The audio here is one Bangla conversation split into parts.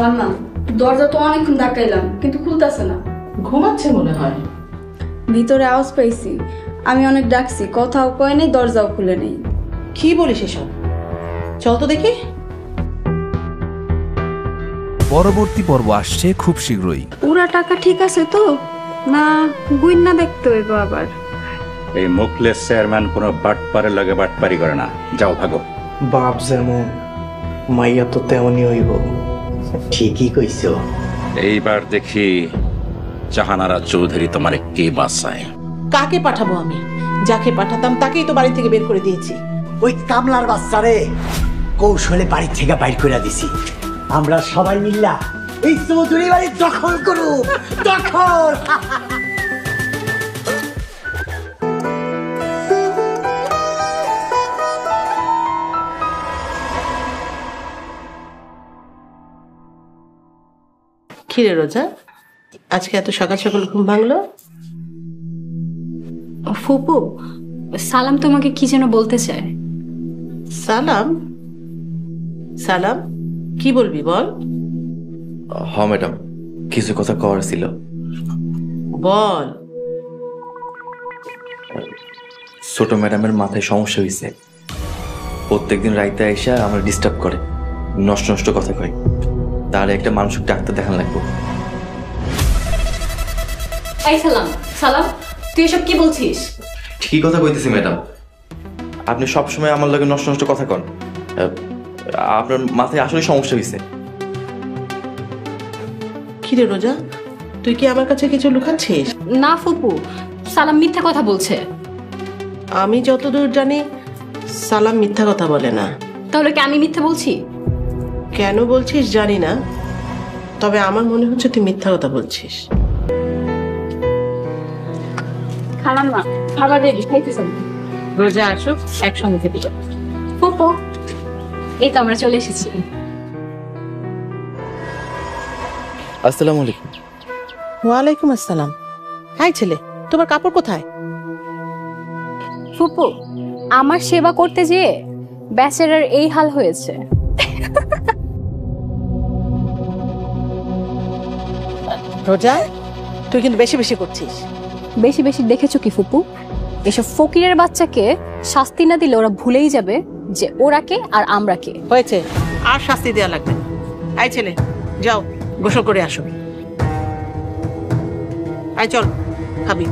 খালাম্মা, দরজা তো অনেকক্ষণ ধাক্কাইলাম কিন্তু খুলতেছে না। ঘুমাচ্ছে মনে হয়। ভিতরে আওয়াজ পাইছি, আমি অনেক ডাকছি, কথাও কয় নেই, দরজাও খুলে নেই। কি বলিস এসব? চল তো দেখি। পরবর্তী পর্ব আসছে খুব শীঘ্রই। পুরা টাকা ঠিক আছে তো, না গুইন্না দেখতে হইব আবার? এই মুখলেস চেয়ারম্যান কোনো বাটপারের লাগে বাটপারি করে না। যাও ভাগো। বাপ যেমন মাইয়া তো তেমনই হইব। ঠিকই কইছ। এইবার দেখি জাহানারা চৌধুরী তোমার কে বাঁচায়। কাকে পাঠাবো আমি? যাকে পাঠাতাম তাকেই তো বাড়ি থেকে বের করে দিয়েছি। ওই কামলার বাচ্চারে কৌশলে বাড়ি থেকে বাইর করে দিছি। আমরা সবাই মিল্লা এই চৌধুরী বাড়ি দখল করু, দখল। কিরে রোজা, আজকে এত সকাল সকাল ঘুম ভাঙলো? ফুপু, সালাম তোমাকে কি যেন বলতে চায়। সালাম? সালাম কি বলবি বল? হ ম্যাডাম, কিছু কথা কওয়ার ছিল। বল। ছোট ম্যাডামের মাথায় সমস্যা হয়েছে। প্রত্যেকদিন রাইতে আইসা আমার ডিস্টার্ব করে, নষ্ট নষ্ট কথা কয়। তার একটা মানসিক ডাক্তার দেখান লাগবো। এই সালাম, সালাম তুই এসব কি বলছিস? ঠিকই কথা কইতেছি ম্যাডাম, আপনি সবসময় আমার লগে নষ্ট নষ্ট কথা কন। আপনার মাথায় আসলে সমস্যা হয়েছে। কিরে রোজা, তুই কি আমার কাছে কিছু লুকাচ্ছিস? না ফুপু, সালাম মিথ্যা কথা বলছে। আমি যতদূর জানি সালাম মিথ্যা কথা বলে না। তাহলে কি আমি মিথ্যা বলছি? কেন বলছিস জানি না, তবে আমার মনে হচ্ছে তুই মিথ্যা কথা বলছিস। খালাম্মা, খাবার রেডি, খাইতেছেন? রোজা আসুক, একসঙ্গে খেতে যাবো। ফুপু, এই তো আমরা চলে এসেছি। আসসালামু আলাইকুম। ওয়ালাইকুম আসসালাম। হাই ছেলে, তোমার কাপড় কোথায়? ফুপু, আমার সেবা করতে যেয়ে বেচারার এই হাল হয়েছে। রোজা, তুই কিন্তু বেশি বেশি করছিস। বেশি বেশি দেখেছো কি ফুপু? এসব ফকিরের বাচ্চাকে শাস্তি না দিলে ওরা ভুলেই যাবে যে ওরা কে আর আমরা কে। হয়েছে, আর শাস্তি দেওয়া লাগবে না। আই ছেলে, যাও গোসল করে আসো। আয় চল, খাবি।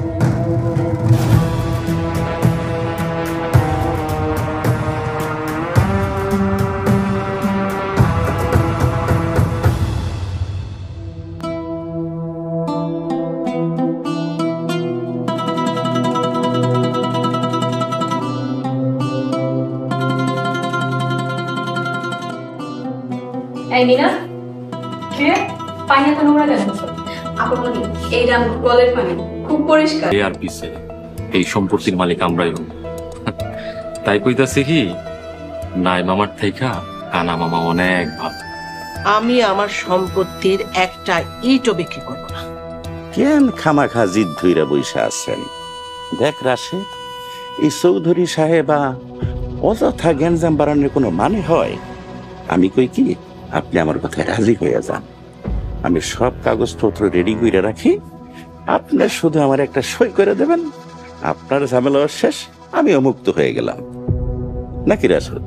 এই মিনা, কে পানি এত নোংরা কেন? আপনি এইটা আমার কলের পানি, খুব পরিষ্কার। আর পিছে এই সম্পত্তির মালিক আমরাই হব। তাই কইতাছি কি, নাই মামার থেকে কানা মামা অনেক ভালো। আমি আমার সম্পত্তির একটা ইটও বিক্রি করব না। কেন খামাখা জিদ ধইরা বইসা আছেন? দেখ রাশেদ, এই চৌধুরী সাহেবা অযথা গ্যাঞ্জাম বাড়ানোর কোনো মানে হয়? আমি কই কি, আপনি আমার কথায় রাজি হয়ে যান। আমি সব কাগজপত্র রেডি করে রাখি, আপনার শুধু আমার একটা সই করে দেবেন, আপনার ঝামেলা শেষ, আমিও মুক্ত হয়ে গেলাম। নাকি রাশেদ?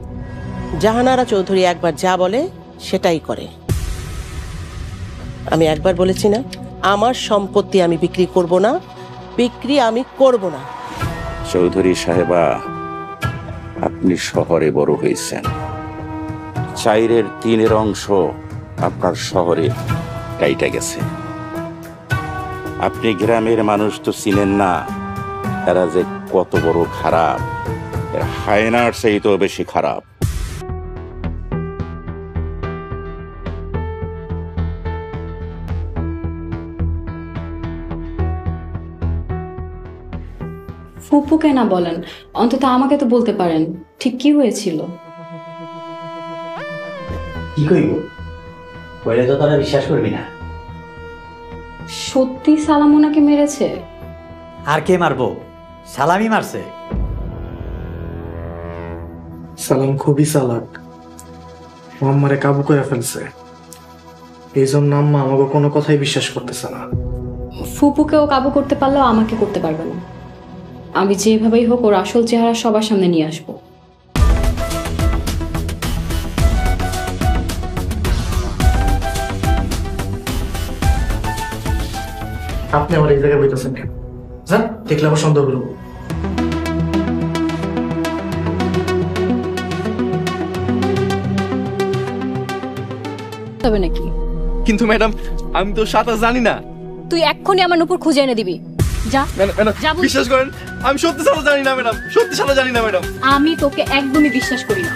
জাহানারা চৌধুরী একবার যা বলে সেটাই করে। আমি একবার বলেছি না, আমার সম্পত্তি আমি বিক্রি করব না, বিক্রি আমি করব না। চৌধুরী সাহেবা, আপনি শহরে বড় হয়েছেন, 4/3 অংশ আপনার শহরে কাইটা গেছে। আপনি গ্রামের মানুষ তো চিনেন না, এরা যে কত বড় খারাপ, হায়নার চাইতেও বেশি খারাপ। ফুপুকে না বলেন, অন্তত আমাকে তো বলতে পারেন ঠিক কি হয়েছিল। কি কইব? কইলে তো তারা বিশ্বাস করবি না। সত্যি সালাম ওনাকে মেরেছে? আর কে মারবো? সালামই মারছে। সালাম খুবই চালাক, ও আমারে কাবু করে ফেলছে। এই জন্য আম্মা আমাকে কোনো কথাই বিশ্বাস করতেছে না। ফুপুকেও কাবু করতে পারলেও আমাকে করতে পারবে না। আমি যেভাবেই হোক ওর আসল চেহারা সবার সামনে নিয়ে আসবো। আপনি আমার এই জায়গায় বইতেছেন কেন? যান, দেখলে আবার সন্দেহ করবো। তবে নাকি? কিন্তু ম্যাডাম আমি তো সাঁতার জানি না। তুই এক্ষুনি আমার নুপুর খুঁজে এনে দিবি। যা। ম্যাডাম বিশ্বাস করেন আমি সত্যি সাঁতার জানি না ম্যাডাম, সত্যি সাঁতার জানি না ম্যাডাম। আমি তোকে একদমই বিশ্বাস করি না।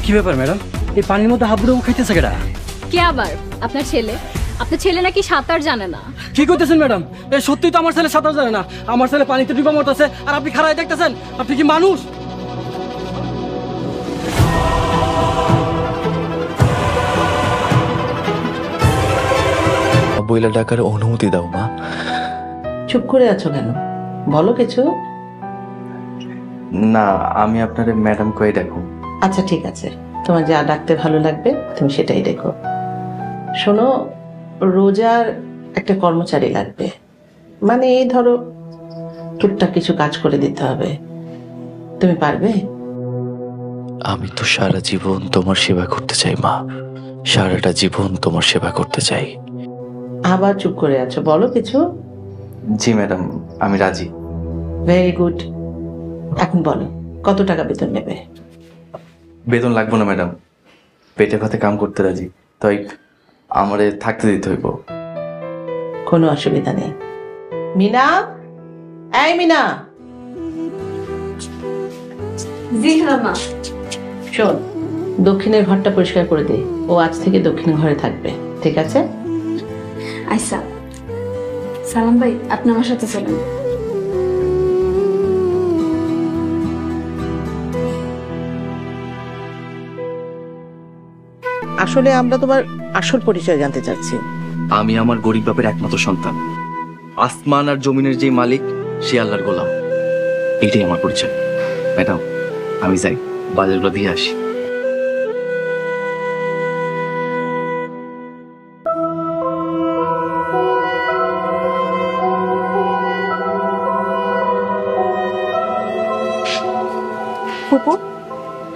কি ব্যাপার ম্যাডাম, এই পানির মধ্যে হাবুডুবু খাইতেছে কেডা? কে আবার? আপনার ছেলে। আপনার ছেলে নাকি সাঁতার জানে না। কি করতেছেন ম্যাডাম? এই সত্যি তো আমার ছেলে সাঁতার জানে না। আমার ছেলে পানিতে ডুবা মরতেছে আর আপনি খাড়ায় দেখতেছেন। আপনি কি মানুষ? বইলা ডাকার অনুমতি দাও মা। চুপ করে আছো কেন? বলো কিছু। না আমি আপনারে ম্যাডাম কয়ে ডাকো। আচ্ছা ঠিক আছে, তোমার যা ডাকতে ভালো লাগবে তুমি সেটাই দেখো। শোনো, রোজার একটা কর্মচারী লাগবে, মানে এই ধরো টুকটাক কিছু কাজ করে দিতে হবে। তুমি পারবে? আমি তো সারা জীবন তোমার সেবা করতে চাই মা, সারাটা জীবন তোমার সেবা করতে চাই। আবার চুপ করে আছো, বলো কিছু। জি ম্যাডাম আমি রাজি। Very good. এখন বলো কত টাকা বেতন নেবে? বেতন লাগবে না ম্যাডাম, পেটে ভাতে কাম করতে রাজি, তাই আমারে থাকতে দিতে হইব। কোনো অসুবিধা নেই। মিনা, এই মিনা। জি মা। শোন, দক্ষিণের ঘরটা পরিষ্কার করে দে। ও আজ থেকে দক্ষিণ ঘরে থাকবে, ঠিক আছে? আচ্ছা সালাম ভাই, আপনি আমার সাথে চলেন। আসলে আমরা তোমার আসল পরিচয় জানতে চাচ্ছি। আমি আমার গরিব বাপের একমাত্র সন্তান। আসমান আর জমিনের যে মালিক সে আল্লাহর গোলাম, এটাই আমার পরিচয়। ম্যাডাম আমি যাই, বাজারগুলো দিয়ে আসি। ফুপু,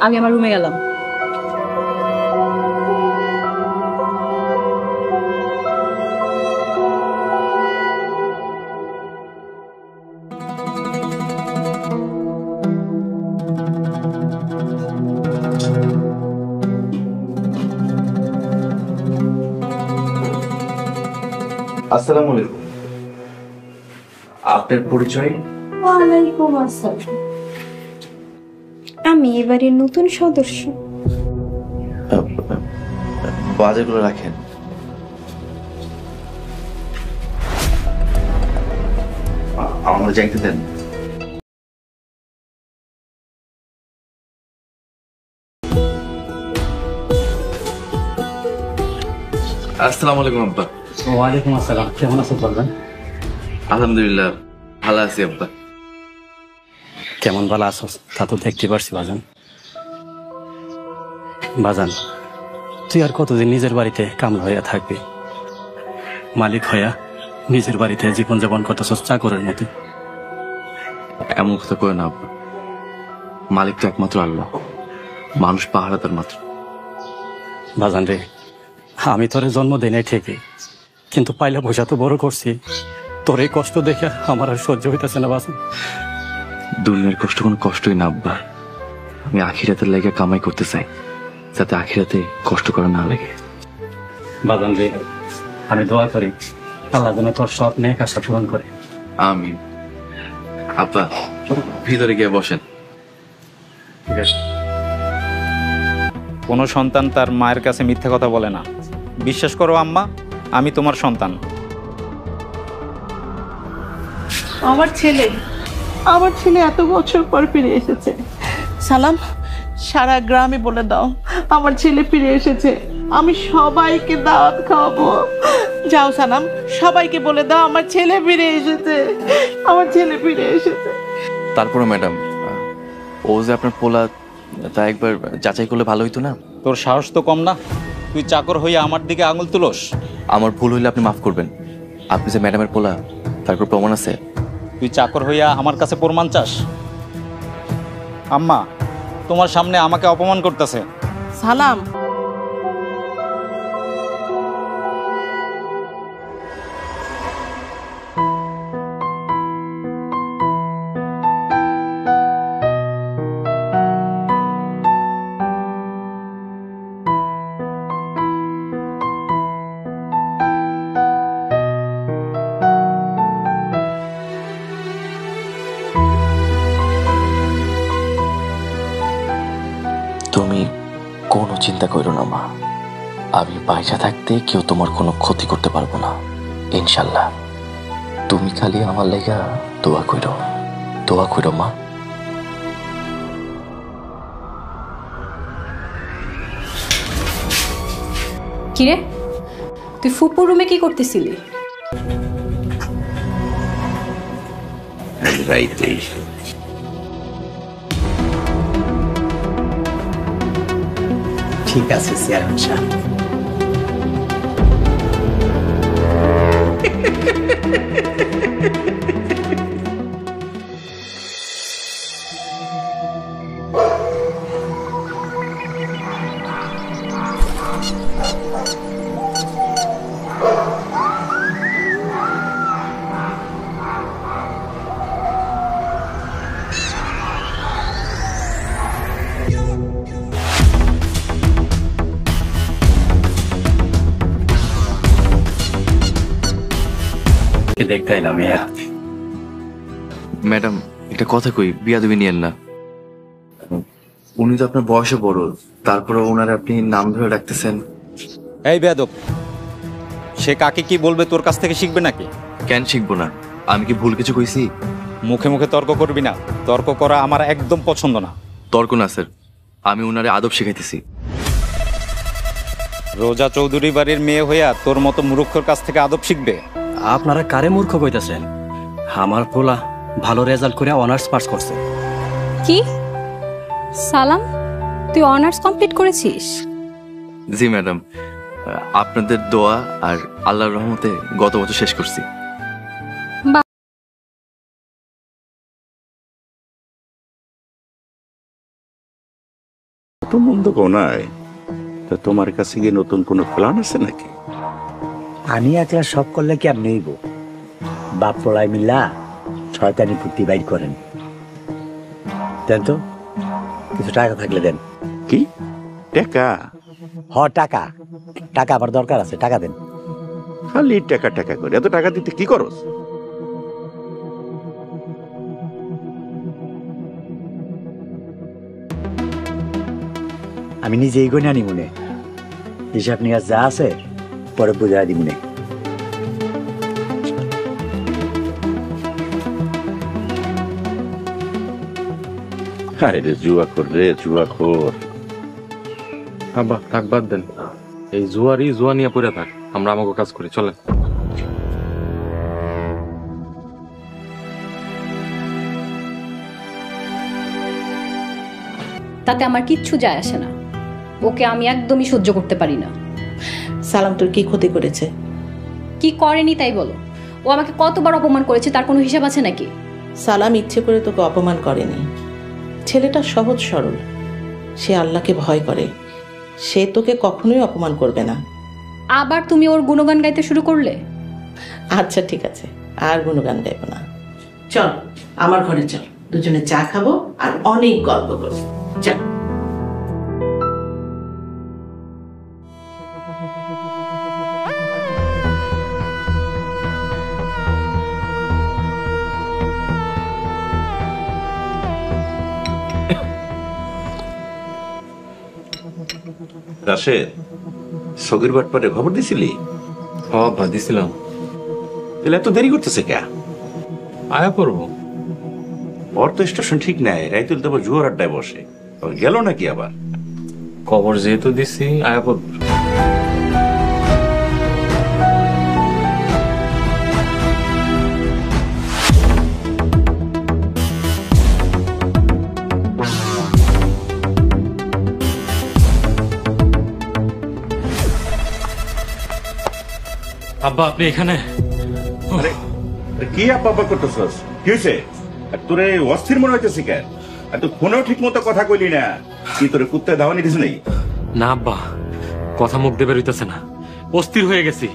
আমি আমার রুমে গেলাম। আসসালামু আলাইকুম। আপনার পরিচয়? ওয়ালাইকুম আসসালাম। আমি এবারে নতুন সদস্য। বাজারগুলো রাখেন। আমার যাইতে দেন। আসসালামু আলাইকুম আব্বা। ওয়ালাইকুম আসসালাম। কেমন আছো বলবেন? আলহামদুলিল্লাহ ভালো আছি আব্বা। কেমন ভালো আছো তা তো দেখতে পারছি বাজান। বাজান, তুই আর কতদিন নিজের বাড়িতে কামলা হইয়া থাকবি? মালিক হইয়া নিজের বাড়িতে জীবনযাপন করতেছস চাকরের মতো। এমন কথা কয় না আব্বা, মালিক তো একমাত্র আল্লাহ, মানুষ পাহারাদার মাত্র। বাজান রে, আমি তোরে জন্ম দেই নাই ঠিকই, কিন্তু পাইলা পয়সা তো বড় করছি। তোর এই কষ্ট দেখে আমার আর সহ্য হইতেছে না বাজান। দুনিয়ার কষ্ট কোনো কষ্টই না আব্বা, আমি আখিরাতের লাগে কামাই করতে চাই, যাতে আখিরাতে কষ্ট করা না লাগে। বাজান রে, আমি দোয়া করি আল্লাহ যেন তোর সব নেক আশা পূরণ করে। আমিন। আব্বা ভিতরে গিয়ে বসেন। ঠিক আছে। কোনো সন্তান তার মায়ের কাছে মিথ্যা কথা বলে না। বিশ্বাস করো আম্মা, আমি তোমার সন্তান। আমার ছেলে এত বছর পর ফিরে এসেছে। সালাম, সারা গ্রামে বলে দাও আমার ছেলে ফিরে এসেছে, আমি সবাইকে দাওয়াত খাওয়াবো। যাও সালাম, সবাইকে বলে দাও আমার ছেলে ফিরে এসেছে, আমার ছেলে ফিরে এসেছে। তারপরে ম্যাডাম, ও যে আপনার পোলা, তা একবার যাচাই করলে ভালো হইতো না? তোর সাহস তো কম না, তুই চাকর হইয়া আমার দিকে আঙুল তুলোস। আমার ভুল হইলে আপনি মাফ করবেন। আপনি যে ম্যাডামের পোলা, তারপর প্রমাণ আছে? তুই চাকর হইয়া আমার কাছে প্রমাণ চাস? আম্মা তোমার সামনে আমাকে অপমান করতেছে। সালাম, তুমি কোনো চিন্তা করো না মা, আমি বাইরে থাকতে কেউ তোমার কোনো ক্ষতি করতে পারবো না ইনশাল্লাহ। তুমি খালি আমার লেগা দোয়া করো মা। কিরে, তুই ফুপুর রুমে কি করতেছিলি? ঠিক আছে চেয়ারম্যান সাহেব। দেখতে এলাম। ম্যাডাম, একটা কথা কই, বিয়া দেবে নিয়েন না। উনি তো আপনার বয়সে বড়, তারপরে ওনার আপনি নাম ধরে ডাকতেছেন। এই বেয়াদব, সে কাকে কি বলবে তোর কাছ থেকে শিখবে নাকি? কেন শিখবো না? আমি কি ভুল কিছু কইছি? মুখে মুখে তর্ক করবি না, তর্ক করা আমার একদম পছন্দ না। তর্ক না স্যার, আমি ওনারে আদব শিখাইতেছি। রোজা চৌধুরী বাড়ির মেয়ে হইয়া তোর মতো মূর্খর কাছ থেকে আদব শিখবে? আপনারা কারে মূর্খ কইতাছেন? আমার পোলা ভালো রেজাল্ট করে অনার্স পাস করছে। কি সালাম, তুই অনার্স কমপ্লিট করেছিস? জি ম্যাডাম, আপনাদের দোয়া আর আল্লাহর রহমতে গত বছর শেষ করছি। তো মন্দ কোনায়, তা তোমার কাছে গিয়ে নতুন কোনো প্ল্যান আছে নাকি? আমি একলা সব করলে কি আপনি নেইব? বাপ পড়ায় মিল্লা শয়তানি ফুর্তি বাইর করেন। দেন তো, কিছু টাকা থাকলে দেন। কি টাকা? টাকা টাকা আবার দরকার আছে, টাকা দেন। খালি টাকা টাকা করে এত টাকা দিতে কি করস? আমি নিজেই গনে আনি মনে, হিসাব নিকাশ যা আছে পরে বুঝাই দিব মনে। আরে জুয়া কর রে, জুয়া কর। আব্বা থাক, বাদ দেন। এই জুয়া নিয়ে পড়ে থাক, আমরা আমাকে কাজ করি, চলেন। তাতে আমার কিচ্ছু যায় আসে না, ওকে আমি একদমই সহ্য করতে পারি না। সালাম তোর কি ক্ষতি করেছে? কি করেনি তাই বলো? ও আমাকে কতবার অপমান করেছে, তার কোনো হিসাব আছে নাকি? সালাম ইচ্ছে করে তোকে অপমান করেনি। ছেলেটা সহজ সরল, সে আল্লাহকে ভয় করে, সে তোকে কখনোই অপমান করবে না। আবার তুমি ওর গুণগান গাইতে শুরু করলে? আচ্ছা ঠিক আছে, আর গুণগান গাইব না। চল আমার ঘরে চল, দুজনে চা খাবো আর অনেক গল্প করবো। চল। রাশেদ, সগির বাটপারে খবর দিছিলি? হ্যাঁ দিছিলাম। তাহলে এত দেরি করতেছে কে? আয়া পড়বো। ওর তো স্টেশন ঠিক নাই, রাইতুল তো আবার জুয়ার আড্ডায় বসে। ও গেল নাকি আবার? খবর যেহেতু দিছি আয়াপদ। আব্বা আপনি এখানে? আরে কি আব্বা করতেছস? কি হয়েছে? তোরে অস্থির মনে হইতেছে কেন? আর তুই ফোনেও ঠিক মতো কথা কইলি না। কি তোরে কুত্তায় ধাওয়া নিতেছ নাকি? না আব্বা, কথা মুখ দিয়ে বেরোইতেছে না, অস্থির হয়ে গেছি।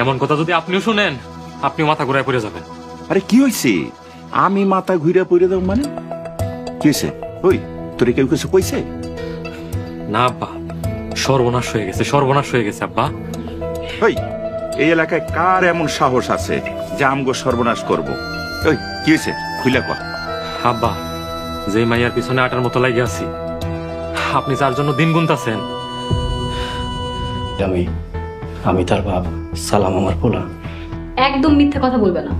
এমন কথা যদি আপনিও শুনেন, আপনিও মাথা ঘুরায় পড়ে যাবেন। আরে কি হয়েছে? আমি মাথা ঘুরে পড়ে দেব মানে? কি হয়েছে? ওই তোরে কেউ কিছু কইছে? না আব্বা, সর্বনাশ হয়ে গেছে, সর্বনাশ হয়ে গেছে আব্বা। ওই এই এলাকায় কার এমন সাহস আছে যে আমগো সর্বনাশ করব? ওই কি হয়েছে? খুইলা কর। আব্বা, যে মাইয়ার পিছনে আটার মতো লাগে আছি, আপনি যার জন্য দিন গুনতাছেন। আমি তার বাপ, সালাম আমার পোলা। একদম মিথ্যা কথা বলবে না।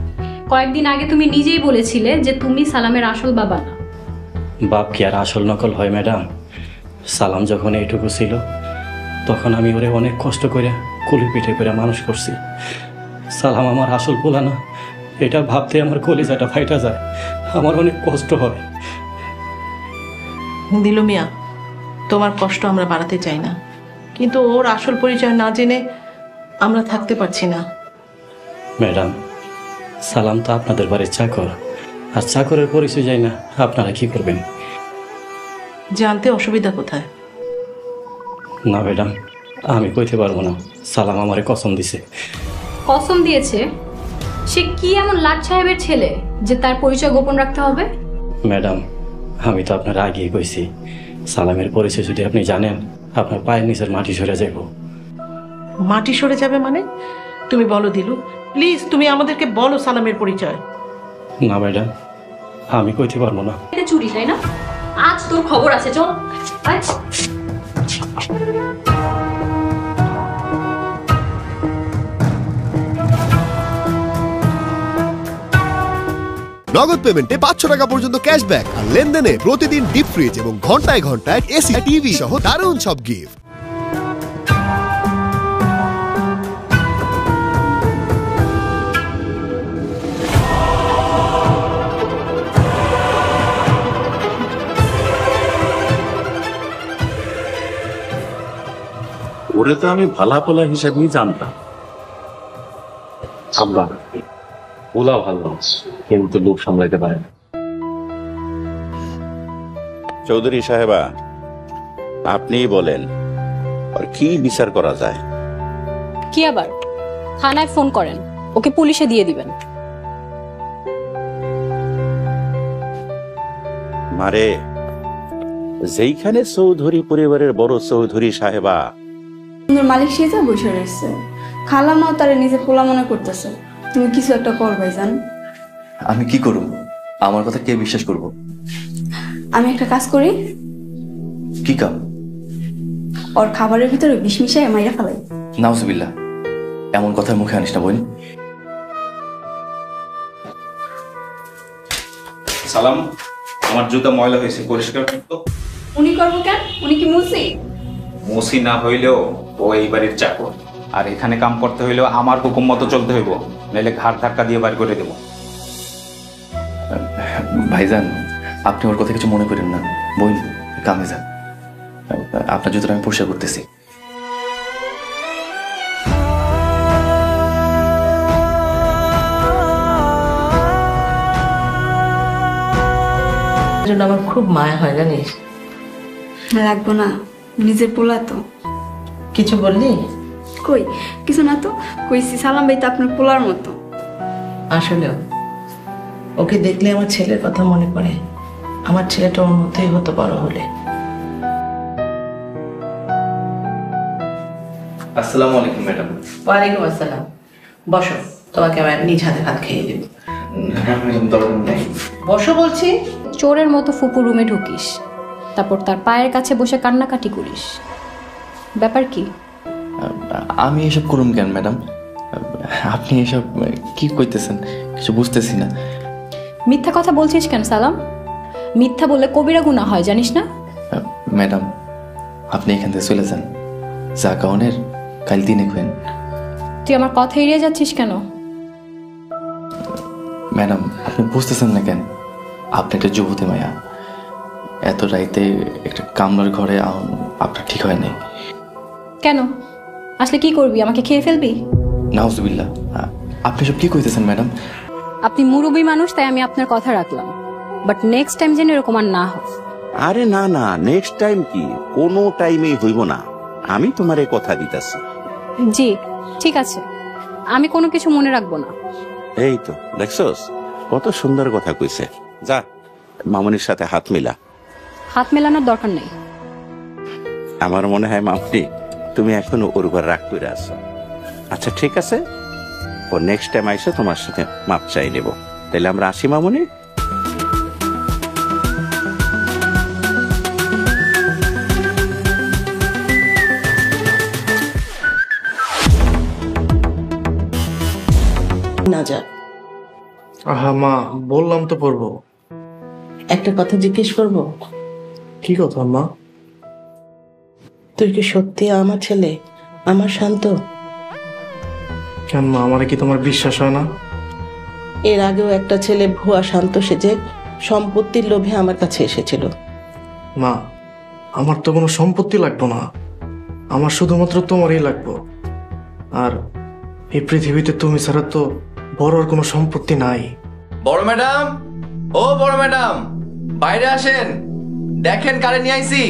কয়েকদিন আগে তুমি নিজেই বলেছিলে যে তুমি সালামের আসল বাবা না। বাপ কি আর আসল নকল হয় ম্যাডাম? সালাম যখন এইটুকু ছিল তখন আমি ওরে অনেক কষ্ট করে কুলি পিঠে করে মানুষ করছি। সালাম আমার আসল পোলা না, এটা ভাবতে আমার কলিজাটা ফাইটা যায়, আমার অনেক কষ্ট হয়। দিলু মিয়া, তোমার কষ্ট আমরা বাড়াতে চাই না, কিন্তু ওর আসল পরিচয় না জেনে আমরা থাকতে পারছি না। ম্যাডাম, সালাম তো আপনাদের বাড়ির চাকর, আর চাকরের পরিচয় যায় না, আপনারা কি করবেন? জানতে অসুবিধা কোথায়? না ম্যাডাম, আমি কইতে পারবো না। সালাম আমারে কসম দিছে। কসম দিয়েছে? সে কি এমন লাট সাহেবের ছেলে যে তার পরিচয় গোপন রাখতে হবে? ম্যাডাম, আমি তো আপনার আগেই কইছি, সালামের পরিচয় যদি আপনি জানেন, আপনার পায়ের নিচের মাটি সরে যাব। মাটি সরে যাবে মানে? তুমি বলো দিলু, প্লিজ তুমি আমাদেরকে বলো সালামের পরিচয়। না ম্যাডাম, আমি কইতে পারবো না। এটা চুরি, তাই না? আজ তোর খবর আছে, চল। নগদ পেমেন্টে 500 টাকা পর্যন্ত ক্যাশব্যাক আর লেনদেনে প্রতিদিন ডিপ ফ্রিজ এবং ঘন্টায় ঘন্টায় এসি টিভি সহ দারুণ সব গিফট। ওরে তো আমি ভালা পোলা হিসাবেই জানতাম। আব্বা, ওলা ভালো কিন্তু লোক সামলাইতে পারে না। চৌধুরী সাহেবা, আপনিই বলেন আর কি বিচার করা যায়? কি আবার? থানায় ফোন করেন, ওকে পুলিশে দিয়ে দিবেন। মারে, যেইখানে চৌধুরী পরিবারের বড় চৌধুরী সাহেবা মালিক সেজে বসে রয়েছে, খালামাও তারা নিজে পোলা মনে করতেছে। তুমি কিছু একটা কর ভাইজান। আমি কি করব? আমার কথা কে বিশ্বাস করব? আমি একটা কাজ করি। কি কাম? ওর খাবারের ভিতরে বিষ মিশাই মাইরা ফেলাই। নাউজুবিল্লাহ, এমন কথার মুখে আনিস না বোন। সালাম, আমার জুতা ময়লা হয়েছে, পরিষ্কার করতো। উনি করবো কেন? উনি কি মুসি? মুসি না হইলেও ও এই বাড়ির চাকর, আর এখানে কাম করতে হইলেও আমার হুকুম মতো চলতে হইব, নাইলে ঘাট ধাক্কা দিয়ে বাড়ি করে দেব। ভাইজান, আপনি ওর কথা কিছু মনে করেন না। বোন, কামে যান, আপনার জুতোটা আমি পরিষ্কার করতেছি। আমার খুব মায়া হয় জানিস। লাগবো না, নিজের পোলা তো। কিছু বললি? কই কিছু না তো, কইছি সালাম ভাই তো আপনার পোলার মতো। আসলেও ওকে দেখলে আমার ছেলের কথা মনে পড়ে। আমার ছেলেটা ওর মতোই হতো বড় হলে। আসসালামু আলাইকুম ম্যাডাম। ওয়ালাইকুম আসসালাম। বসো, তোমাকে আমার নিজ হাতে ভাত খেয়ে দেব। বসো বলছি। চোরের মতো ফুপু রুমে ঢুকিস, তারপর তার পায়ের কাছে বসে কান্নাকাটি করিস। ব্যাপার কি? আমি এসব করুম কেন ম্যাডাম? আপনি এসব কি কইতেছেন? কিছু বুঝতেছি না। মিথ্যা কথা বলছিস কেন সালাম? মিথ্যা বললে কবিরা গুনাহ হয়, জানিস না? ম্যাডাম, আপনি এখান থেকে চলে যান। যা কাউনের কাল দিনে খুঁয়েন। তুই আমার কথা এড়িয়ে যাচ্ছিস কেন? ম্যাডাম, আপনি বুঝতেছেন না কেন? আপনি একটা যুবতী মায়া, এত রাইতে একটা কামলার ঘরে আপনার ঠিক হয় নাই। কেন আসলে কি করবি? আমাকে খেয়ে ফেলবি? নাউজুবিল্লাহ, আপনি সব কি কইতেছেন ম্যাডাম? আপনি মুরব্বী মানুষ, তাই আমি আপনার কথা রাখলাম, বাট নেক্সট টাইম যেন এরকম আর না হয়। আরে না না, নেক্সট টাইম কি, কোনো টাইমেই হইব না, আমি তোমারে কথা দিতেছি। জি ঠিক আছে, আমি কোনো কিছু মনে রাখবো না। এই তো দেখছস কত সুন্দর কথা কইছে। যা মামুনির সাথে হাত মিলা। হাত মেলানোর দরকার নেই। আমার মনে হয় মামুনি তুমি এখনো ওর উপর রাগ করে আছো। আচ্ছা ঠিক আছে, ও নেক্সট টাইম আইসে তোমার সাথে মাপ চাই নেব। তাহলে আমরা আসি মামুনি। না যা, আহা মা, বললাম তো পড়বো। একটা কথা জিজ্ঞেস করবো? কি কথা মা? তুই কি সত্যি আমার ছেলে, আমার শান্ত? কেন মা, আমার কি তোমার বিশ্বাস হয় না? এর আগেও একটা ছেলে ভুয়া শান্ত সেজে সম্পত্তির লোভে আমার কাছে এসেছিল। মা, আমার তো কোনো সম্পত্তি লাগবো না, আমার শুধুমাত্র তোমারই লাগবো। আর এই পৃথিবীতে তুমি ছাড়া তো বড় আর কোনো সম্পত্তি নাই। বড় ম্যাডাম, ও বড় ম্যাডাম, বাইরে আসেন, দেখেন কারে নিয়ে আইছি।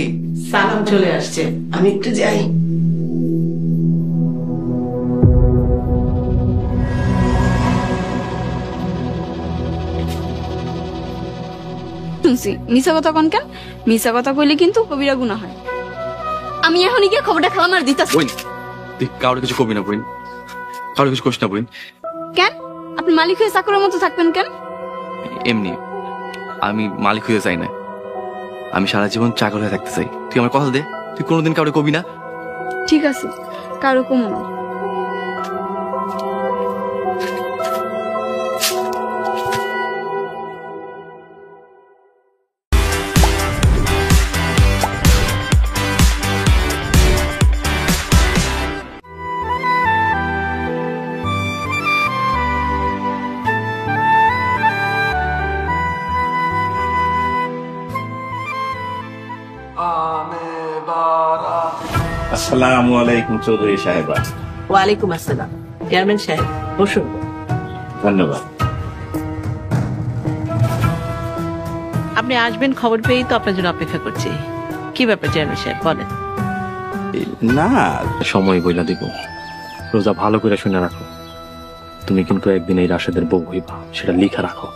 সালাম চলে আসছে, আমি একটু যাই। শুনছি মিশা কথা কন কেন? মিশা কথা কইলে কিন্তু কবিরা গুনাহ হয়। আমি এখন গিয়ে খবরটা খালাম আর দিতাছি। তুই কারো কিছু কবি না বইন, কারো কিছু কোশ না বইন। কেন আপনি মালিক হয়ে চাকরের মতো থাকবেন কেন? এমনি আমি মালিক হয়ে চাই না, আমি সারা জীবন চাকর হয়ে থাকতে চাই। তুই আমার কথা দে, তুই কোনোদিন কারো কবি না। ঠিক আছে, কারো কম না। আসসালামু আলাইকুম চৌধুরী সাহেবা। ওয়ালাইকুম আসসালাম। চেয়ারম্যান সাহেব বসুন। ধন্যবাদ। আপনি আসবেন খবর পেয়েই তো আপনার জন্য অপেক্ষা করছি। কি ব্যাপার চেয়ারম্যান সাহেব, বলেন। না সময় বইলা দিব, রোজা ভালো করে শুনে রাখো। তুমি কিন্তু একদিন এই রাশেদের বউ হইবা, সেটা লিখা রাখো।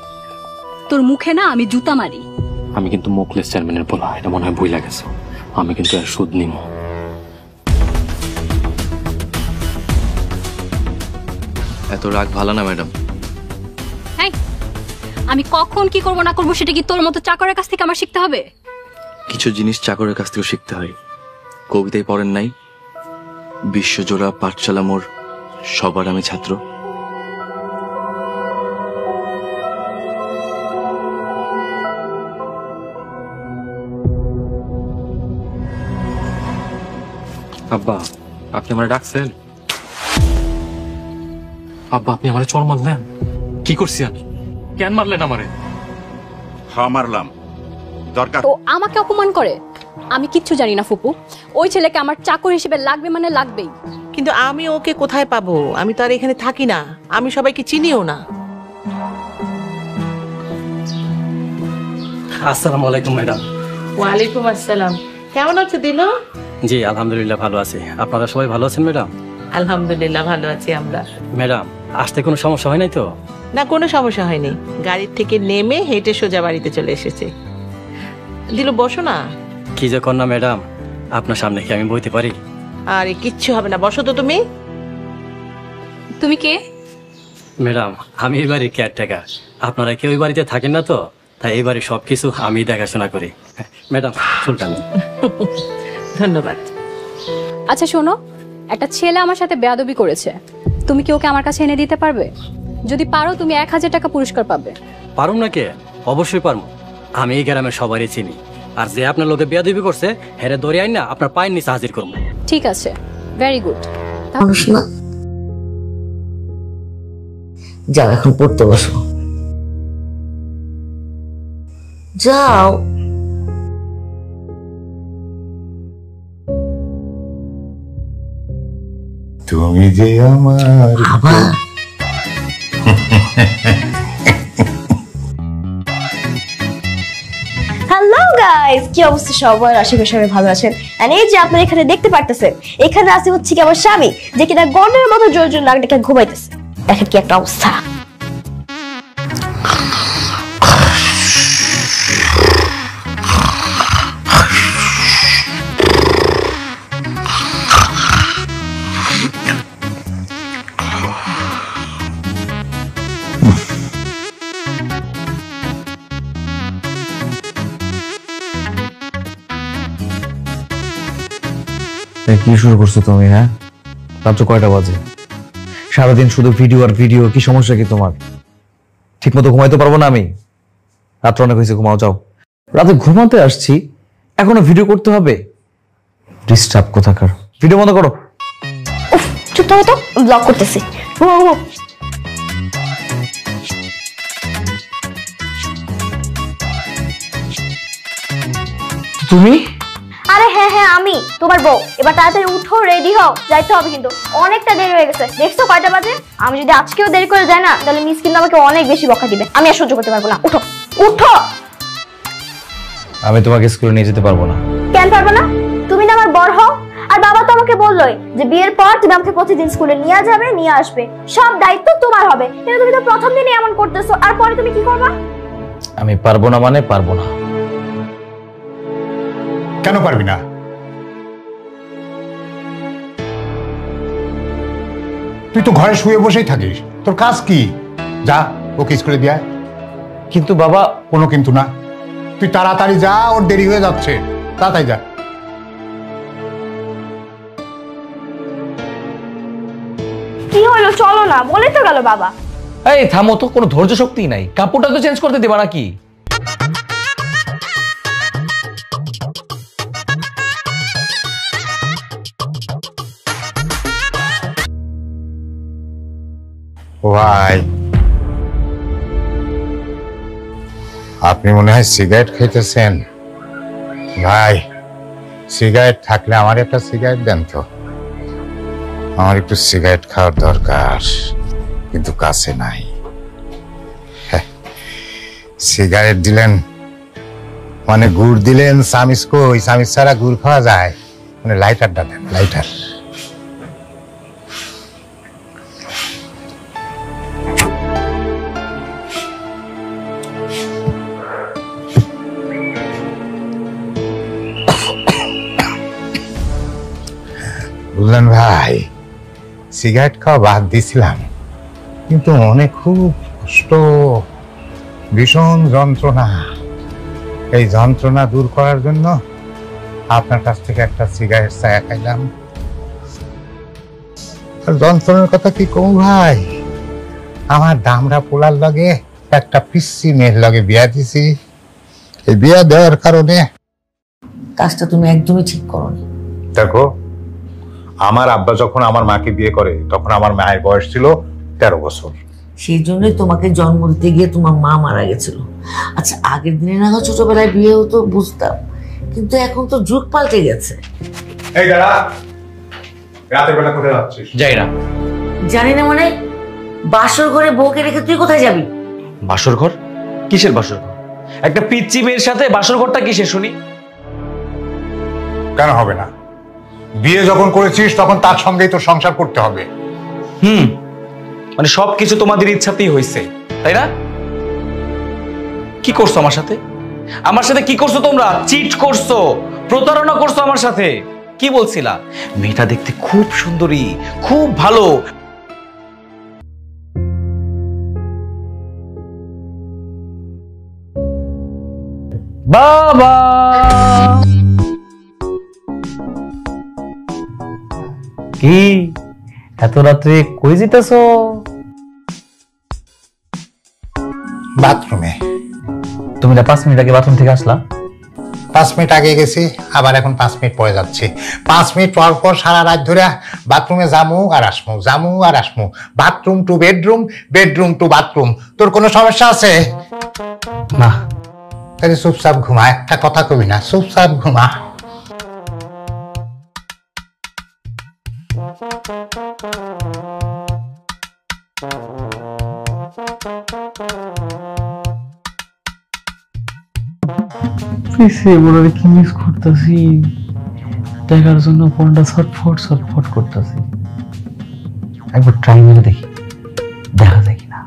তোর মুখে না আমি জুতা মারি। আমি কিন্তু মোকলেস চেয়ারম্যানের বলা, এটা মনে হয় বই লাগেছে। আমি কিন্তু এর সুদ নিব। এত রাগ ভালো না ম্যাডাম। আমি কখন কি করব না করব সেটা কি তোর মতো চাকরের কাছ থেকে আমার শিখতে হবে? কিছু জিনিস চাকরের কাছ থেকে শিখতে হয়। কবিতায় পড়েন নাই, বিশ্বজোড়া পাঠশালা মোর সবার আমি ছাত্র। আব্বা, আপনি আমার ডাকছেন? আব্বা, আপনি আমার চড় মারলেন? কি করছি আমি? কেন মারলেন আমারে? হ্যাঁ মারলাম, দরকার। তো আমাকে অপমান করে? আমি কিচ্ছু জানি না ফুপু, ওই ছেলেকে আমার চাকর হিসেবে লাগবে মানে লাগবেই। কিন্তু আমি ওকে কোথায় পাবো? আমি তো আর এখানে থাকি না, আমি সবাইকে চিনিও না। আসসালামু আলাইকুম ম্যাডাম। ওয়ালাইকুম আসসালাম। কেমন আছো দিলো? জি আলহামদুলিল্লাহ ভালো আছি। আপনারা সবাই ভালো আছেন ম্যাডাম? আলহামদুলিল্লাহ ভালো আছি আমরা। ম্যাডাম, আসতে কোনো সমস্যা হয় নাই তো? না, কোনো সমস্যা হয়নি। গাড়ির থেকে নেমে হেঁটে সোজা বাড়িতে চলে এসেছে। দিলো বসো না। কি যে কর না ম্যাডাম, আপনার সামনে কি আমি বইতে পারি? আরে কিচ্ছু হবে না, বসো তো তুমি। তুমি কে? ম্যাডাম, আমি এই বাড়ির কেয়ারটেকার। আপনারা কেউ এই বাড়িতে থাকেন না তো, তাই এই বাড়ির সবকিছু আমি দেখাশোনা করি। ম্যাডাম সুলতান। ধন্যবাদ। আচ্ছা শোনো, একটা ছেলে আমার সাথে বেয়াদবি করেছে, তুমি কি ওকে আমার কাছে এনে দিতে পারবে? যদি পারো তুমি 1000 টাকা পুরস্কার পাবে। পারুম না কে? অবশ্যই পারবো। আমি এই গ্রামে সবারই চিনি, আর যে আপনার লোকে বেয়াদবি করছে হেরে ধরে আইন না আপনার পায়ের নিচে হাজির করবো। ঠিক আছে, ভেরি গুড। মানুষ না, যাও এখন পড়তে বসো, যাও। তুমি যে আমার হ্যালো গাইস, কি অবস্থা সবার? আশা করি সবাই ভালো আছেন। এন্ড এই যে আপনারা এখানে দেখতে পারতেছেন, এখানে আছে হচ্ছে কি আমার স্বামী, যে কিনা গন্ডের মতো জোর জোর নাক ডেকে ঘুমাইতেছে। দেখেন কি একটা অবস্থা। কি শুরু করছো তুমি? হ্যাঁ, রাত্র কয়টা বাজে? সারাদিন শুধু ভিডিও আর ভিডিও। কি সমস্যা কি তোমার? ঠিক মতো ঘুমাইতে পারবো না আমি? রাত্র অনেক হয়েছে, ঘুমাও যাও। রাতে ঘুমাতে আসছি, এখনো ভিডিও করতে হবে? ডিস্টার্ব কোথাকার। ভিডিও বন্ধ করো। উফ, চুপ থাকো তো, ব্লগ করতেছি। তুমি? আরে হ্যাঁ হ্যাঁ, আমি তোমার বউ। এবার তাড়াতাড়ি উঠো, রেডি হও, যাইতে হবে কিন্তু অনেকটা দেরি হয়ে গেছে। দেখছো কয়টা বাজে? আমি যদি আজকেও দেরি করে যাই না, তাহলে মিস কিন্তু আমাকে অনেক বেশি বকা দিবে। আমি আর সহ্য করতে পারবো না। উঠো উঠো। আমি তোমাকে স্কুলে নিয়ে যেতে পারবো না। কেন পারবো না? তুমি না আমার বড় হও, আর বাবা তো আমাকে বললোই যে বিয়ের পর তুমি আমাকে প্রতিদিন স্কুলে নিয়ে যাবে, নিয়ে আসবে, সব দায়িত্ব তোমার হবে। কিন্তু তুমি তো প্রথম দিনই এমন করতেছো, আর পরে তুমি কি করবা? আমি পারবো না মানে পারবো না। কেন পারবি না? তুই তো ঘরে শুয়ে বসেই থাকিস, তোর কাজ কি? যা ওকে স্কুলে দিয়ে। কিন্তু বাবা। কোনো কিন্তু না, তুই তাড়াতাড়ি যা, ওর দেরি হয়ে যাচ্ছে, তাড়াতাড়ি যা। কি হলো? চলো না, বলে তো গেল বাবা। এই থামো তো, কোনো ধৈর্য শক্তি নাই। কাপড়টা তো চেঞ্জ করতে দেবা নাকি? ভাই, আপনি মনে হয় সিগারেট খাইতেছেন। ভাই, সিগারেট থাকলে আমার একটা সিগারেট দেন তো, আমার একটু সিগারেট খাওয়ার দরকার, কিন্তু কাছে নাই। সিগারেট দিলেন মানে গুড় দিলেন, সামিস কই? সামিস ছাড়া গুড় খাওয়া যায়? মানে লাইটারটা দেন, লাইটার। বুঝলেন ভাই, সিগারেট খাওয়া বাদ দিয়েছিলাম, কিন্তু মনে খুব কষ্ট, ভীষণ যন্ত্রণা। এই যন্ত্রণা দূর করার জন্য আপনার কাছ থেকে একটা সিগারেট চায়া খাইলাম। আর যন্ত্রণার কথা কি কম ভাই, আমার দামরা পোলার লগে একটা পিসি মেয়ের লগে বিয়া দিছি। এই বিয়া দেওয়ার কারণে কাজটা তুমি একদমই ঠিক করোনি। দেখো, আমার আব্বা যখন আমার মাকে বিয়ে করে তখন আমার মায়ের বয়স ছিল 13 বছর। সেই জন্যই তোমাকে জন্ম দিতে গিয়ে তোমার মা মারা গেছিল। আচ্ছা, আগের দিনে না ছোটবেলায় বিয়ে হতো বুঝতাম, কিন্তু এখন তো যুগ পাল্টে গেছে। এই দাঁড়া, রাতের বেলা কোথায় যাচ্ছিস? যাই না। জানি না মানে? বাসর ঘরে বউকে রেখে তুই কোথায় যাবি? বাসর ঘর? কিসের বাসর ঘর? একটা পিচ্চি মেয়ের সাথে বাসর ঘরটা কিসের শুনি? কেন হবে না? বিয়ে যখন করেছিস তখন তার সঙ্গেই তো সংসার করতে হবে। মানে সবকিছু তোমাদের ইচ্ছাতেই হয়েছে, তাই না? কি করছো আমার সাথে? আমার সাথে কি করছো তোমরা? চিট করছো, প্রতারণা করছো আমার সাথে। কি বলছিলা? মেয়েটা দেখতে খুব সুন্দরী, খুব ভালো। বাবা, কি এত রাত্রে কই যেতেছো? বাথরুমে। তুমি না 5 মিনিট আগে বাথরুম থেকে আসলা? 5 মিনিট আগে গেছি, আবার এখন 5 মিনিট পরে যাচ্ছি। 5 মিনিট পর পর সারা রাত ধরে বাথরুমে যামু আর আসমু, bathroom to bedroom, bedroom to bathroom. তোর কোনো সমস্যা আছে? না। তাহলে চুপচাপ ঘুমা, একটা কথা কবি না, চুপচাপ ঘুমা। কি মিস করতেছি, দেখার জন্য ফোনটা ছটফট করতেছি। একবার ট্রাই করে দেখি, দেখা যায় কিনা।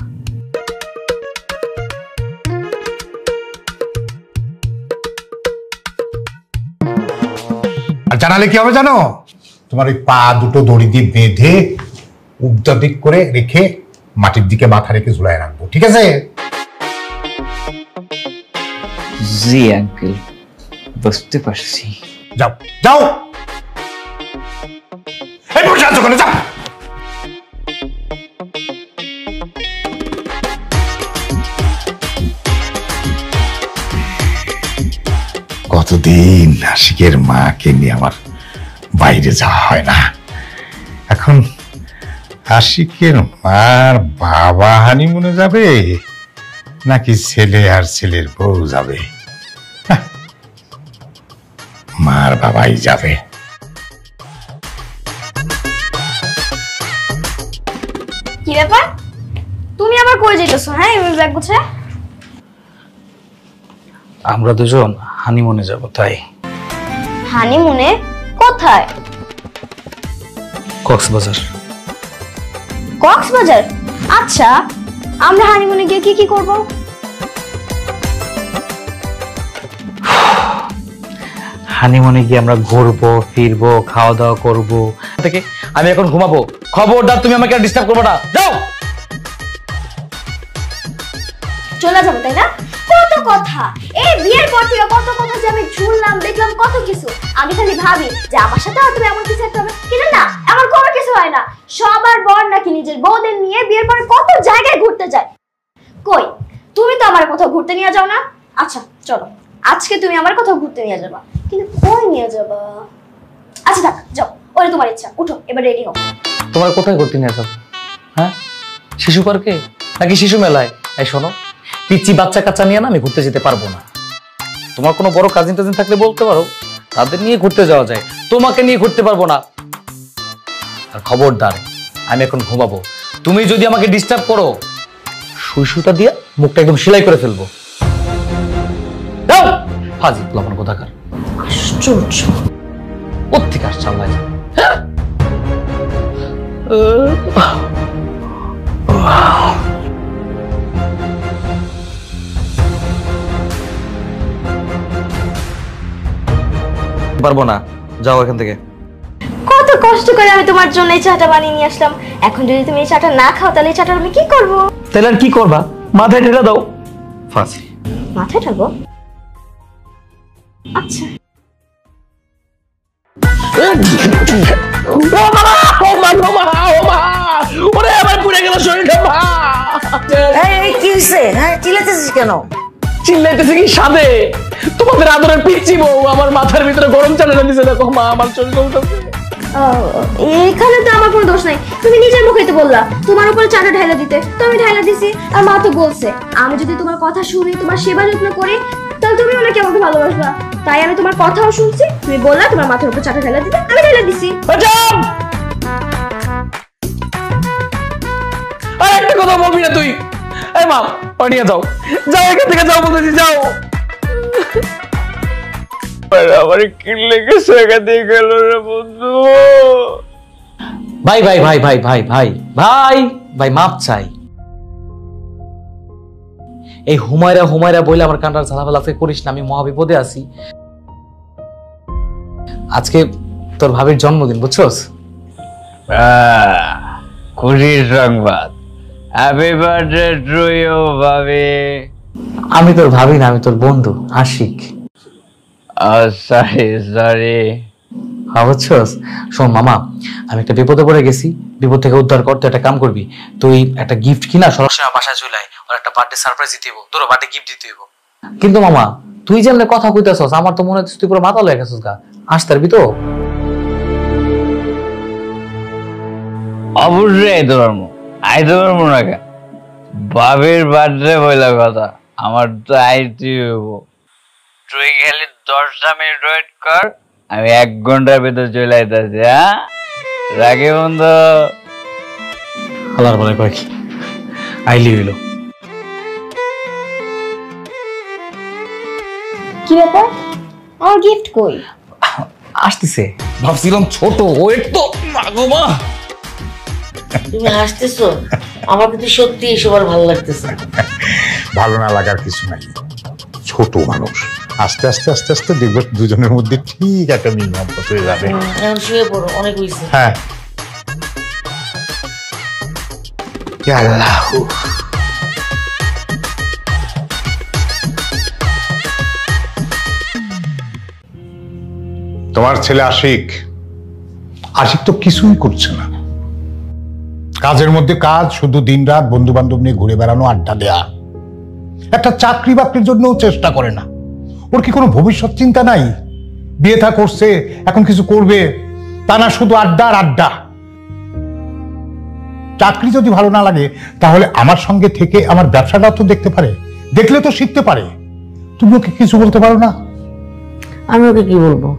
আর জানালে কি হবে জানো? তোমার ওই পা দুটো দড়ি দিয়ে বেঁধে উল্টা দিক করে রেখে মাটির দিকে মাথা রেখে ঝুলায় রাখবো, ঠিক আছে? জি আঙ্কেল, বুঝতে পারছি। যাও যাও, এই বসে আছো কেন? যাও। কতদিন আশিকের মাকে নিয়ে আমার বাইরে যাওয়া হয় না। এখন আশিকের মার বাবা হানিমুনে যাবে নাকি ছেলে আর ছেলের বউ যাবে? মার বাবাই যাবে। কি ব্যাপার, তুমি আবার কই যাইতেছো? হ্যাঁ, এই ব্যাগ গুছায়। আমরা দুজন হানিমুনে যাব, তাই। হানিমুনে? কোথায়? কক্সবাজার। কক্সবাজার? আচ্ছা, আমরা হানিমুনে গিয়ে কি করব? হানিমুনে গিয়ে আমরা ঘুরবো, ফিরবো, খাওয়া দাওয়া করবো। থেকে আমি এখন ঘুমাবো, খবরদার তুমি আমাকে ডিস্টার্ব করবে না। যাও। চলে যাবো, তাই না? কত কথা, এই বিয়ের পর থেকে কত কথা যে আমি শুনলাম, দেখলাম, কত কিছু। আমি খালি ভাবি যে আমার সাথে তুমি এমন কিছু একটা হবে, কিন্তু না, এমন কোনো কিছু হয় না। সবার বর নাকি নিজের বউদের নিয়ে বিয়ের পরে কত জায়গায় ঘুরতে যায়। কই, তুমি তো আমার কোথাও ঘুরতে নিয়ে যাও না। আচ্ছা চলো, আজকে তুমি আমার কোথাও ঘুরতে নিয়ে যাবা, কিন্তু কই নিয়ে যাবা? আচ্ছা থাক, যাও, ওরে তোমার ইচ্ছা। উঠো, এবার রেডি হও। তোমার কোথায় ঘুরতে নিয়ে যাবো? হ্যাঁ, শিশু পার্কে নাকি শিশু মেলায়? এই শোনো, পিচ্ছি বাচ্চা কাচ্চা নিয়ে না আমি ঘুরতে যেতে পারবো না। তোমার কোনো বড় কাজিন টাজিন থাকলে বলতে পারো, তাদের নিয়ে ঘুরতে যাওয়া যায়, তোমাকে নিয়ে ঘুরতে পারবো না। আর খবরদার, আমি এখন ঘুমাবো। তুমি যদি আমাকে ডিস্টার্ব করো, সুইসুটা দিয়ে মুখটা একদম সেলাই করে ফেলবো। ফাজিল প্লাবন কোথাকার। আশ্চর্য, কোত্থেকে আসছে আল্লাহ জানে। পারবো না, যাও এখান থেকে। কত কষ্ট করে আমি তোমার জন্য এই চাটা বানিয়ে নিয়ে আসলাম। এখন যদি তুমি এই চাটা না খাও, তাহলে এই চাটা আমি কি করব? তাহলে আর কি করবা? মাথায় ঢেলে দাও। ফাঁসি। মাথায় ঢালবো? আচ্ছা। চিল্লাইতেছে কি সাদে? তোমাদের আদরের পিচ্চি বউ আমার মাথার ভিতরে গরম চা ঢেলে দিছে। দেখো মা, আমার শরীর উঠেছে। এখানে তো আমার কোনো দোষ নাই, তুমি নিজের মুখেই তো বললা তোমার উপরে চাটা ঢাইলা দিতে, তো আমি ঢাইলা দিছি। আর মা তো বলছে আমি যদি তোমার কথা শুনি, তোমার সেবা যত্ন করি, তাহলে তুমি ওনাকে আমাকে ভালোবাসবা। তাই আমি তোমার কথাও শুনছি, তুমি বললা তোমার মাথার উপর চাটা ঢাইলা দিতে, আমি ঢাইলা দিছি। আর একটা কথা বলবি না তুই? এই মা, নিয়ে যাও, যাও এখান থেকে, যাও বলতেছি, যাও। আমার কি লেগেছে এখানে গেল রে বন্ধু। ভাই ভাই ভাই ভাই ভাই ভাই ভাই ভাই মাপ চাই। এই হুমায়রা হুমায়রা বলে আমার কান্ডার ঝালাফালা করিস না, আমি মহাবিপদে আছি। আজকে তোর ভাবির জন্মদিন, বুঝছস? খুশির সংবাদ। হ্যাপি বার্থডে টু ইউ ভাবি। আমি তোর ভাবি না, আমি তোর বন্ধু আশিক। Sorry sorry. বুঝছস? শোন মামা, আমি একটা বিপদে পড়ে গেছি, বিপদ থেকে উদ্ধার করতে একটা কাম করবি। তুই একটা গিফট কিনা সরাসরি আমার বাসায় চলে আয়, ওর একটা বার্থডে সারপ্রাইজ দিতে হইব, তোর বার্থডে গিফট দিতে হইব। কিন্তু মামা তুই যেমন কথা কইতেছস আমার তো মনে হচ্ছে তুই পুরো মাথা লয়ে গেছিস গা, আসতে পারবি তো? অবশ্যই আইতে পারবো না কেন? বাবির বার্থডে বইলা কথা, আমার তো আইতে হইব। তুই খালি 10টা মিনিট ওয়েট কর, আমি 1 ঘন্টার ভিতর চলে আইতাছি। হ্যাঁ রাখি বন্ধু। আল্লাহর বলে কয় কি আইলি হইল। কি ব্যাপার, আমার গিফট কই? আসতেছে, ভাবছিলাম ছোট ওয়েট তো মাগো মা। তুমি হাসতেছো, আমার কিন্তু সত্যি এসব আর ভালো লাগতেছে। ভালো না লাগার কিছু নাই, ছোট মানুষ আস্তে আস্তে আস্তে আস্তে দেখবে দুজনের মধ্যে ঠিক একটা মিল মহব্বত হয়ে যাবে। এখন শুয়ে পড়ো, অনেক হয়েছে। হ্যাঁ আল্লাহ। তোমার ছেলে আশিক তো কিছুই করছে না, কাজের মধ্যে কাজ, শুধু দিনরাত বন্ধু বান্ধব নিয়ে ঘুরে বেড়ানো, আড্ডা দেয়া, একটা চাকরি বাকরির জন্য চেষ্টা করে না। ওর কি কোনো ভবিষ্যৎ চিন্তা নাই? বিয়ে থা করছে, এখন কিছু করবে তা না, শুধু আড্ডা আর আড্ডা। চাকরি যদি ভালো না লাগে তাহলে আমার সঙ্গে থেকে আমার ব্যবসাটাও তো দেখতে পারে, দেখলে তো শিখতে পারে। তুমি ওকে কিছু বলতে পারো না? আমি ওকে কি বলবো?